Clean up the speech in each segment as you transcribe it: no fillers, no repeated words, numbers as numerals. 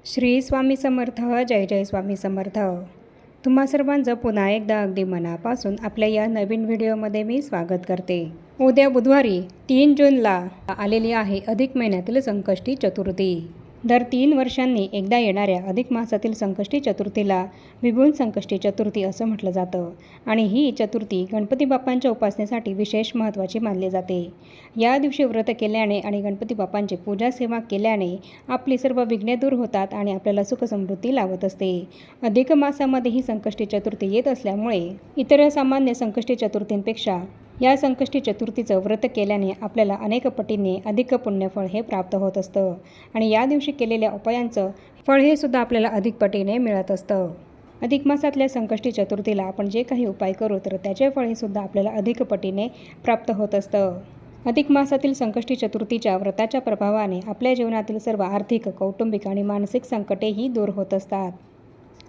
श्री स्वामी समर्थ. जय जय स्वामी समर्थ. तुम्हा सर्वांचं पुन्हा एकदा अगदी मनापासून आपल्या या नवीन व्हिडिओमध्ये मी स्वागत करते. उद्या बुधवारी 3 जूनला आलेली आहे अधिक महिन्यातील संकष्टी चतुर्थी. दर 3 वर्षांनी एकदा येणाऱ्या अधिक मासातील संकष्टी चतुर्थीला विभुन संकष्टी चतुर्थी असं म्हटलं जातं आणि ही चतुर्थी गणपती बाप्पांच्या उपासनेसाठी विशेष महत्त्वाची मानली जाते. या दिवशी व्रत केल्याने आणि गणपती बाप्पांची पूजा सेवा केल्याने आपली सर्व विघ्ने दूर होतात आणि आपल्याला सुखसमृद्धी लाभत असते. अधिक मासामध्ये ही संकष्टी चतुर्थी येत असल्यामुळे इतर सामान्य संकष्टी चतुर्थींपेक्षा या संकष्टी चतुर्थीचं व्रत केल्याने आपल्याला अनेक पटींनी अधिक पुण्यफळ हे प्राप्त होत असतं आणि या दिवशी केलेल्या उपायांचं फळ हे सुद्धा आपल्याला अधिक पटीने मिळत असतं. अधिक मासातल्या संकष्टी चतुर्थीला आपण जे काही उपाय करू तर त्याचे फळ हे सुद्धा आपल्याला अधिक पटीने प्राप्त होत असतं. अधिक मासातील संकष्टी चतुर्थीच्या व्रताच्या प्रभावाने आपल्या जीवनातील सर्व आर्थिक, कौटुंबिक आणि मानसिक संकटेही दूर होत असतात.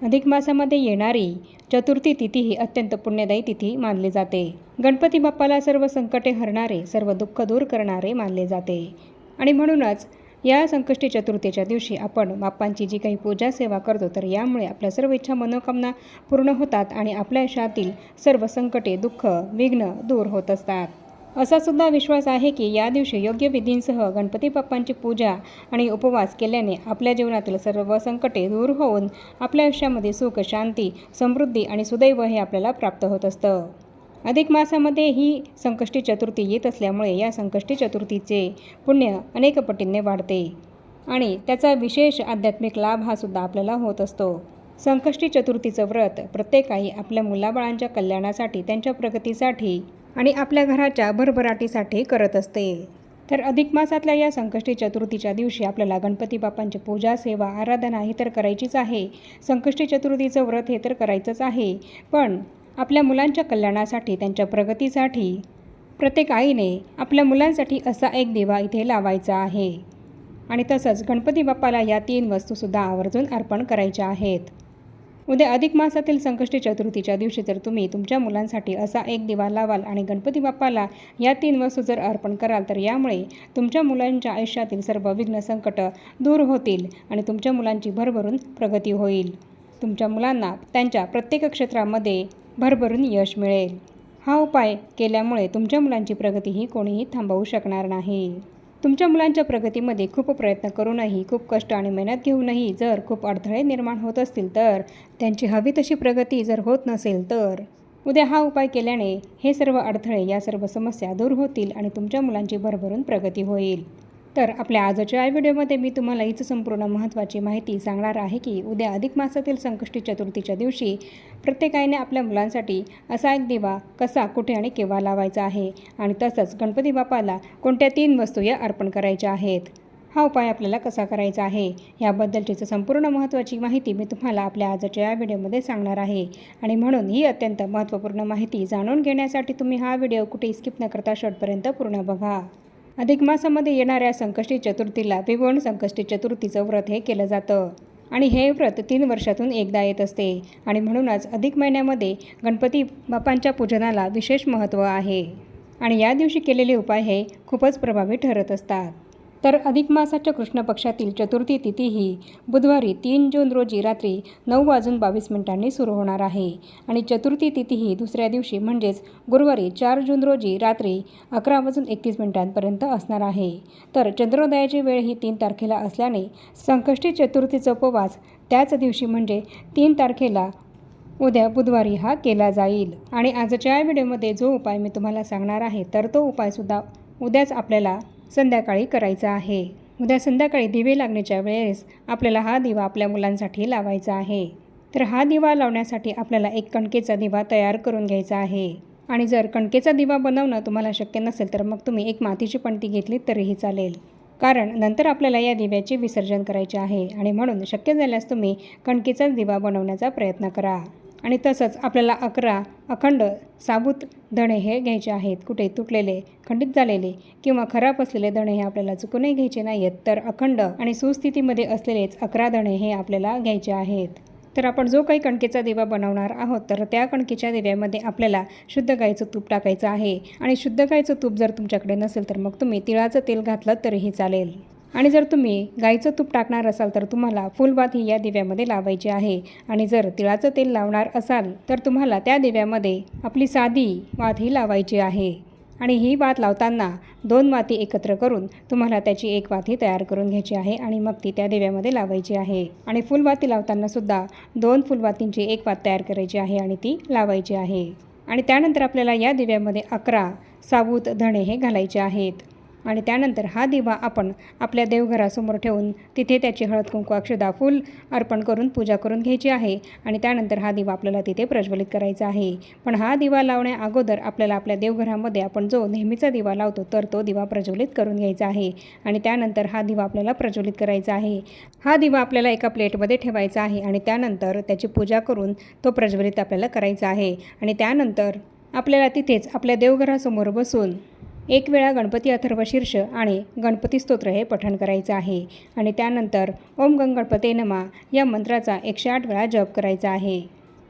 अधिक मासामध्ये येणारी चतुर्थी तिथी ही अत्यंत पुण्यदायी तिथी मानली जाते. गणपती बाप्पाला सर्व संकटे हरणारे, सर्व दुःख दूर करणारे मानले जाते आणि म्हणूनच या संकष्टी चतुर्थीच्या दिवशी आपण बाप्पांची जी काही पूजा सेवा करतो तर यामुळे आपल्या सर्व इच्छा मनोकामना पूर्ण होतात आणि आपल्या आयुष्यातील सर्व संकटे, दुःख, विघ्न दूर होत असतात. असा सुद्धा विश्वास आहे की या दिवशी योग्य विधींसह गणपती बाप्पांची पूजा आणि उपवास केल्याने आपल्या जीवनातील सर्व संकटे दूर होऊन आपल्या आयुष्यामध्ये सुख, शांती, समृद्धी आणि सुदैव हे आपल्याला प्राप्त होत असतं. अधिक मासामध्ये ही संकष्टी चतुर्थी येत असल्यामुळे या संकष्टी चतुर्थीचे पुण्य अनेक पटींनी वाढते आणि त्याचा विशेष आध्यात्मिक लाभ हा सुद्धा आपल्याला होत असतो. संकष्टी चतुर्थीचं व्रत प्रत्येक आई आपल्या मुलाबाळांच्या कल्याणासाठी, त्यांच्या प्रगतीसाठी आणि आपल्या घराच्या भरभराटीसाठी करत असते. तर अधिक मासातल्या या संकष्टी चतुर्थीच्या दिवशी आपल्याला गणपती बाप्पांची पूजा, सेवा, आराधना ही तर करायचीच आहे. संकष्टी चतुर्थीचं व्रत हे तर करायचंच आहे, पण आपल्या मुलांच्या कल्याणासाठी, त्यांच्या प्रगतीसाठी प्रत्येक आईने आपल्या मुलांसाठी असा एक दिवा इथे लावायचा आहे आणि तसंच गणपती बाप्पाला या 3 वस्तूसुद्धा आवर्जून अर्पण करायच्या आहेत. उद्या अधिक मासातील संकष्टी चतुर्थीच्या दिवशी जर तुम्ही तुमच्या मुलांसाठी असा एक दिवा लावाल आणि गणपती बाप्पाला या 3 वस्तू जर अर्पण कराल तर यामुळे तुमच्या मुलांच्या आयुष्यातील सर्व विघ्न, संकट दूर होतील आणि तुमच्या मुलांची भरभरून प्रगती होईल. तुमच्या मुलांना त्यांच्या प्रत्येक क्षेत्रामध्ये भरभरून यश मिळेल. हा उपाय केल्यामुळे तुमच्या मुलांची प्रगती ही कोणीही थांबवू शकणार नाही. तुमच्या मुलांच्या प्रगतीमध्ये खूप प्रयत्न करूनही, खूप कष्ट आणि मेहनत घेऊनही जर खूप अडथळे निर्माण होत असतील तर त्यांची हवी तशी प्रगती जर होत नसेल तर उद्या हा उपाय केल्याने हे सर्व अडथळे, या सर्व समस्या दूर होतील आणि तुमच्या मुलांची भरभरून प्रगती होईल. तर आपल्या आजच्या या व्हिडिओमध्ये मी तुम्हाला हीच संपूर्ण महत्त्वाची माहिती सांगणार आहे की उद्या अधिक मासातील संकष्टी चतुर्थीच्या दिवशी प्रत्येक आईने आपल्या मुलांसाठी असा एक दिवा कसा, कुठे आणि केव्हा लावायचा आहे आणि तसंच गणपती बाप्पाला कोणत्या 3 वस्तू या अर्पण करायच्या आहेत. हा उपाय आपल्याला कसा करायचा आहे याबद्दलची संपूर्ण महत्त्वाची माहिती मी तुम्हाला आपल्या आजच्या या व्हिडिओमध्ये सांगणार आहे आणि म्हणून ही अत्यंत महत्त्वपूर्ण माहिती जाणून घेण्यासाठी तुम्ही हा व्हिडिओ कुठे स्किप न करता शेवटपर्यंत पूर्ण बघा. अधिक मासामध्ये येणाऱ्या संकष्टी चतुर्थीला विभुन संकष्टी चतुर्थीचं व्रत हे केलं जातं आणि हे व्रत 3 वर्षातून एकदा येत असते आणि म्हणूनच अधिक महिन्यामध्ये गणपती बाप्पांच्या पूजनाला विशेष महत्त्व आहे आणि या दिवशी केलेले उपाय हे खूपच प्रभावी ठरत असतात. तर अधिक मासाच्या कृष्ण पक्षातील चतुर्थी तिथी ही बुधवारी 3 जून रोजी रात्री 9:22 सुरू होणार आहे आणि चतुर्थी तिथी ही दुसऱ्या दिवशी म्हणजेच गुरुवारी 4 जून रोजी रात्री 11:31 असणार आहे. तर चंद्रोदयाची वेळ ही 3 तारखेला असल्याने संकष्टी चतुर्थीचा उपवास त्याच दिवशी म्हणजे 3 तारखेला उद्या बुधवारी हा केला जाईल आणि आजच्या या व्हिडिओमध्ये जो उपाय मी तुम्हाला सांगणार आहे तर तो उपायसुद्धा उद्याच आपल्याला संध्याकाळी करायचा आहे. उद्या संध्याकाळी दिवे लागण्याच्या वेळेस आपल्याला हा दिवा आपल्या मुलांसाठी लावायचा आहे. तर हा दिवा लावण्यासाठी आपल्याला एक कणकेचा दिवा तयार करून घ्यायचा आहे आणि जर कणकेचा दिवा बनवणं तुम्हाला शक्य नसेल तर मग तुम्ही एक मातीची पणती घेतली तरीही चालेल, कारण नंतर आपल्याला या दिव्याचे विसर्जन करायचे आहे आणि म्हणून शक्य झाल्यास तुम्ही कणकेचाच दिवा बनवण्याचा प्रयत्न करा. आणि तसंच आपल्याला 11 अखंड साबूत धणे हे घ्यायचे आहेत. कुठे तुटलेले, खंडित झालेले किंवा खराब असलेले धणे हे आपल्याला चुकूनही घ्यायचे नाही आहेत, तर अखंड आणि सुस्थितीमध्ये असलेलेच 11 धणे हे आपल्याला घ्यायचे आहेत. तर आपण जो काही कणकेचा दिवा बनवणार आहोत तर त्या कणकेच्या दिव्यामध्ये आपल्याला शुद्ध गाईचं तूप टाकायचं आहे आणि शुद्ध गाईचं तूप जर तुमच्याकडे नसेल तर मग तुम्ही तिळाचं तेल घातलं तरीही चालेल. आणि जर तुम्ही गाईचं तूप टाकणार असाल तर तुम्हाला फुलवात ही या दिव्यामध्ये लावायची आहे. आणि जर तिळाचं तेल लावणार असाल तर तुम्हाला त्या दिव्यामध्ये आपली साधी वात ही लावायची आहे. आणि ही वात लावताना 2 वाती एकत्र करून तुम्हाला त्याची एक वाती तयार करून घ्यायची आहे आणि मग ती त्या दिव्यामध्ये लावायची आहे. आणि फुलवाती लावताना सुद्धा 2 फुलवातींची एक वात तयार करायची आहे आणि ती लावायची आहे. आणि त्यानंतर आपल्याला या दिव्यामध्ये 11 साबूत धणे हे घालायचे आहेत. आणि त्यानंतर हा दिवा आपण आपल्या देवघरासमोर ठेवून तिथे त्याची हळद कुंकू अक्षदा फूल अर्पण करून पूजा करून घ्यायची आहे. आणि त्यानंतर हा दिवा आपल्याला तिथे प्रज्वलित करायचा आहे. पण हा दिवा लावण्या अगोदर आपल्याला आपल्या देवघरामध्ये आपण जो नेहमीचा दिवा लावतो तर तो दिवा प्रज्वलित करून घ्यायचा आहे. आणि त्यानंतर हा दिवा आपल्याला प्रज्वलित करायचा आहे. हा दिवा आपल्याला एका प्लेटमध्ये ठेवायचा आहे आणि त्यानंतर त्याची पूजा करून तो प्रज्वलित आपल्याला करायचा आहे. आणि त्यानंतर आपल्याला तिथेच आपल्या देवघरासमोर बसून एक वेळा गणपती अथर्व शीर्ष आणि गणपती स्तोत्र हे पठण करायचं आहे. आणि त्यानंतर ओम गंग गणपते नमः या मंत्राचा 108 वेळा जप करायचा आहे.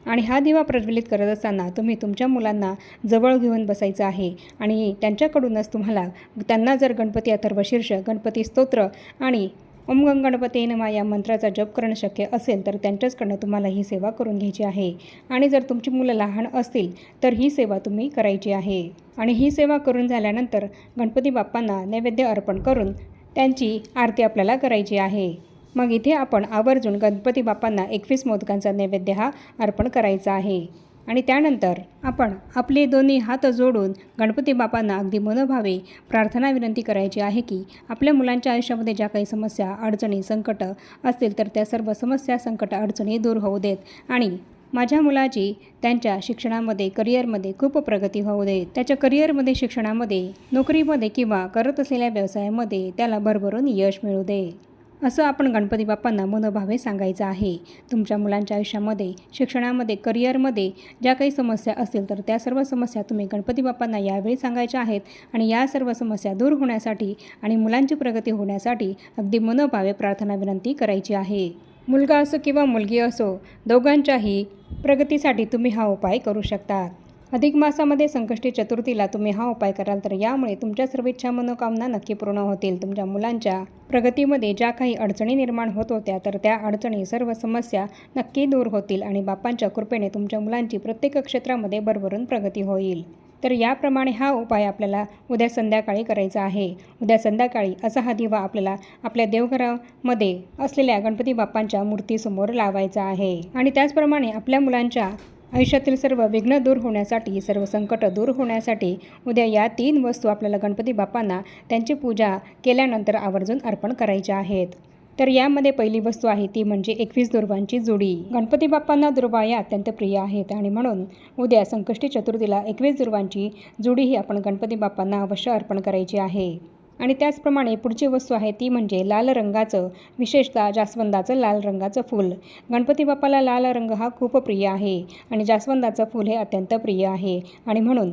आणि हा दिवा प्रज्वलित करत असताना तुम्ही तुमच्या मुलांना जवळ घेऊन बसायचं आहे आणि त्यांच्याकडूनच त्यांना जर गणपती अथर्व शीर्ष गणपती स्तोत्र आणि ओम गंग गणपते नमः या मंत्राचा जप करणं शक्य असेल तर त्यांच्याचकडनं तुम्हाला ही सेवा करून घ्यायची आहे. आणि जर तुमची मुलं लहान असतील तर ही सेवा तुम्ही करायची आहे. आणि ही सेवा करून झाल्यानंतर गणपती बाप्पांना नैवेद्य अर्पण करून त्यांची आरती आपल्याला करायची आहे. मग इथे आपण आवर्जून गणपती बाप्पांना 21 मोदकांचा नैवेद्य हा अर्पण करायचा आहे. आणि त्यानंतर आपण आपले दोन्ही हात जोडून गणपती बाप्पांना अगदी मनोभावे प्रार्थना विनंती करायची आहे की आपल्या मुलांच्या आयुष्यामध्ये ज्या काही समस्या अडचणी संकट असतील तर त्या सर्व समस्या संकट अडचणी दूर होऊ देत. आणि माझ्या मुलाची त्यांच्या शिक्षणामध्ये करिअरमध्ये खूप प्रगती होऊ दे. त्याच्या करिअरमध्ये शिक्षणामध्ये नोकरीमध्ये किंवा करत असलेल्या व्यवसायामध्ये त्याला भरभरून यश मिळू दे असं आपण गणपती बाप्पांना मनोभावे सांगायचं आहे. तुमच्या मुलांच्या आयुष्यामध्ये शिक्षणामध्ये करिअरमध्ये ज्या काही समस्या असतील तर त्या सर्व समस्या तुम्ही गणपती बाप्पांना यावेळी सांगायच्या आहेत. आणि या सर्व समस्या दूर होण्यासाठी आणि मुलांची प्रगती होण्यासाठी अगदी मनोभावे प्रार्थना विनंती करायची आहे. मुलगा असो किंवा मुलगी असो दोघांच्याही प्रगतीसाठी तुम्ही हा उपाय करू शकता. अधिक मासामध्ये संकष्टी चतुर्थीला तुम्ही हा उपाय कराल तर यामुळे तुमच्या सर्व इच्छा मनोकामना नक्की पूर्ण होतील. तुमच्या मुलांच्या प्रगतीमध्ये ज्या काही अडचणी निर्माण होत होत्या तर त्या अडचणी सर्व समस्या नक्की दूर होतील आणि बाप्पांच्या कृपेने तुमच्या मुलांची प्रत्येक क्षेत्रामध्ये भरभरून प्रगती होईल. तर याप्रमाणे हा उपाय आपल्याला उद्या संध्याकाळी करायचा आहे. उद्या संध्याकाळी असा हा दिवा आपल्याला आपल्या देवघरामध्ये असलेल्या गणपती बाप्पांच्या मूर्तीसमोर लावायचा आहे. आणि त्याचप्रमाणे आपल्या मुलांच्या आयुष्यातील सर्व विघ्न दूर होण्यासाठी सर्व संकट दूर होण्यासाठी उद्या या 3 वस्तू आपल्याला गणपती बाप्पांना त्यांची पूजा केल्यानंतर आवर्जून अर्पण करायच्या आहेत. तर यामध्ये पहिली वस्तू आहे ती म्हणजे 21 दुर्वांची जुडी. गणपती बाप्पांना दुर्वा या अत्यंत प्रिय आहेत आणि म्हणून उद्या संकष्टी चतुर्थीला 21 दुर्वांची जुडी ही आपण गणपती बाप्पांना अवश्य अर्पण करायची आहे. आणि त्याचप्रमाणे पुढची वस्तू आहे ती म्हणजे लाल रंगाचं विशेषतः जास्वंदाचं लाल रंगाचं फूल. गणपती बाप्पाला लाल रंग हा खूप प्रिय आहे आणि जास्वंदाचं फूल हे अत्यंत प्रिय आहे. आणि म्हणून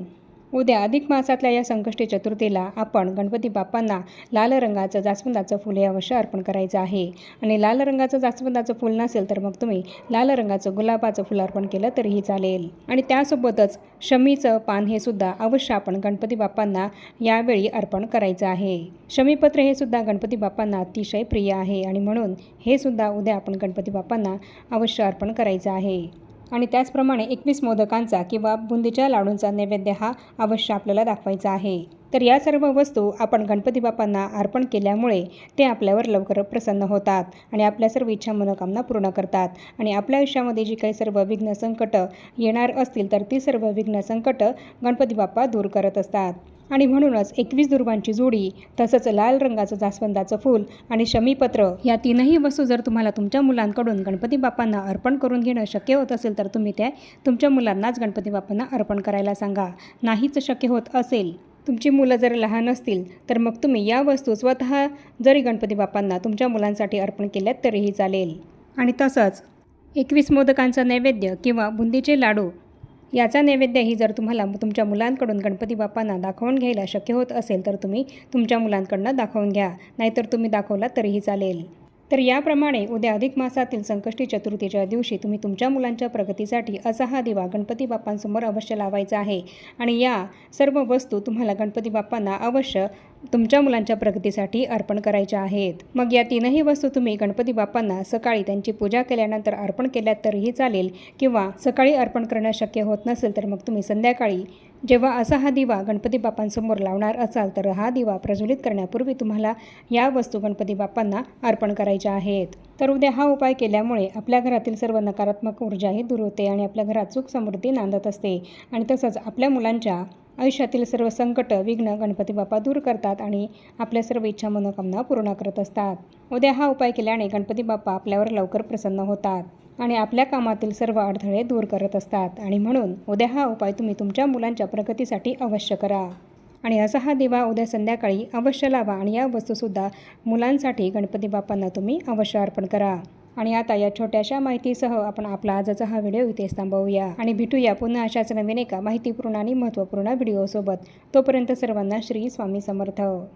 उद्या अधिक मासातल्या या संकष्टी चतुर्थीला आपण गणपती बाप्पांना लाल रंगाचं जास्वंदाचं फूल हे अवश्य अर्पण करायचं आहे. आणि लाल रंगाचं जास्वंदाचं फूल नसेल तर मग तुम्ही लाल रंगाचं गुलाबाचं फूल अर्पण केलं तरीही चालेल. आणि त्यासोबतच शमीचं पान हे सुद्धा अवश्य आपण गणपती बाप्पांना यावेळी अर्पण करायचं आहे. शमीपत्र हे सुद्धा गणपती बाप्पांना अतिशय प्रिय आहे आणि म्हणून हे सुद्धा उद्या आपण गणपती बाप्पांना अवश्य अर्पण करायचं आहे. आणि त्याचप्रमाणे 21 मोदकांचा किंवा बुंदीच्या लाडूंचा नैवेद्य हा अवश्य आपल्याला दाखवायचा आहे. तर या सर्व वस्तू आपण गणपती बाप्पांना अर्पण केल्यामुळे ते आपल्यावर लवकर प्रसन्न होतात आणि आपल्या सर्व इच्छा मनोकामना पूर्ण करतात. आणि आपल्या आयुष्यामध्ये जी काही सर्व विघ्न संकट येणार असतील तर ती सर्व विघ्न संकट गणपती बाप्पा दूर करत असतात. आणि म्हणूनच 21 दुर्वांची जोडी तसंच लाल रंगाचं जास्वंदाचं फूल आणि शमीपत्र या 3ही वस्तू जर तुम्हाला तुमच्या मुलांकडून गणपती बाप्पांना अर्पण करून घेणं शक्य होत असेल तर तुम्ही त्या तुमच्या मुलांनाच गणपती बाप्पांना अर्पण करायला सांगा. नाहीच शक्य होत असेल तुमची मुलं जर लहान असतील तर मग तुम्ही या वस्तू स्वतः जरी गणपती बाप्पांना तुमच्या मुलांसाठी अर्पण केल्यात तरीही चालेल. आणि तसंच 21 मोदकांचा नैवेद्य किंवा बुंदीचे लाडू याचा नैवेद्यही जर तुम्हाला तुमच्या मुलांकडून गणपती बाप्पांना दाखवून घ्यायला शक्य होत असेल तर तुम्ही तुमच्या मुलांकडनं दाखवून घ्या, नाहीतर तुम्ही दाखवला तरीही चालेल. तर याप्रमाणे उद्या अधिक मासातील संकष्टी चतुर्थीच्या दिवशी तुम्ही तुमच्या मुलांच्या प्रगतीसाठी असा हा दिवा गणपती बाप्पांसमोर अवश्य लावायचा आहे. आणि या सर्व वस्तू तुम्हाला गणपती बाप्पांना अवश्य तुमच्या मुलांच्या प्रगतीसाठी अर्पण करायच्या आहेत। मग या तीनही वस्तू तुम्ही गणपती बाप्पांना सकाळी त्यांची पूजा केल्यानंतर अर्पण केल्यात तरीही चालेल, किंवा सकाळी अर्पण करणं शक्य होत नसेल तर मग तुम्ही संध्याकाळी जेव्हा असा हा दिवा गणपती बाप्पांसमोर लावणार असाल तर हा दिवा प्रज्वलित करण्यापूर्वी तुम्हाला या वस्तू गणपती बाप्पांना अर्पण करायच्या आहेत। तर उद्या हा उपाय केल्यामुळे आपल्या घरातील सर्व नकारात्मक ऊर्जाही दूर होते आणि आपल्या घरात सुख समृद्धी नांदत असते, आणि तसंच आपल्या मुलांच्या आयुष्यातील सर्व संकट विघ्न गणपती बाप्पा दूर करतात आणि आपल्या सर्व इच्छा मनोकामना पूर्ण करत असतात। उद्या हा उपाय केल्याने गणपती बाप्पा आपल्यावर लवकर प्रसन्न होतात आणि आपल्या कामातील सर्व अडथळे दूर करत असतात, आणि म्हणून उद्या हा उपाय तुम्ही तुमच्या मुलांच्या प्रगतीसाठी अवश्य करा। आणि असा हा दिवा उद्या संध्याकाळी अवश्य लावा आणि या वस्तूसुद्धा मुलांसाठी गणपती बाप्पांना तुम्ही अवश्य अर्पण करा। आणि आता या छोट्याशा माहितीसह आपण आपला आजचा हा व्हिडिओ इथेच थांबवूया आणि भेटूया पुन्हा अशाच नवीन एका माहितीपूर्ण आणि महत्त्वपूर्ण व्हिडिओसोबत। तोपर्यंत सर्वांना श्री स्वामी समर्थ।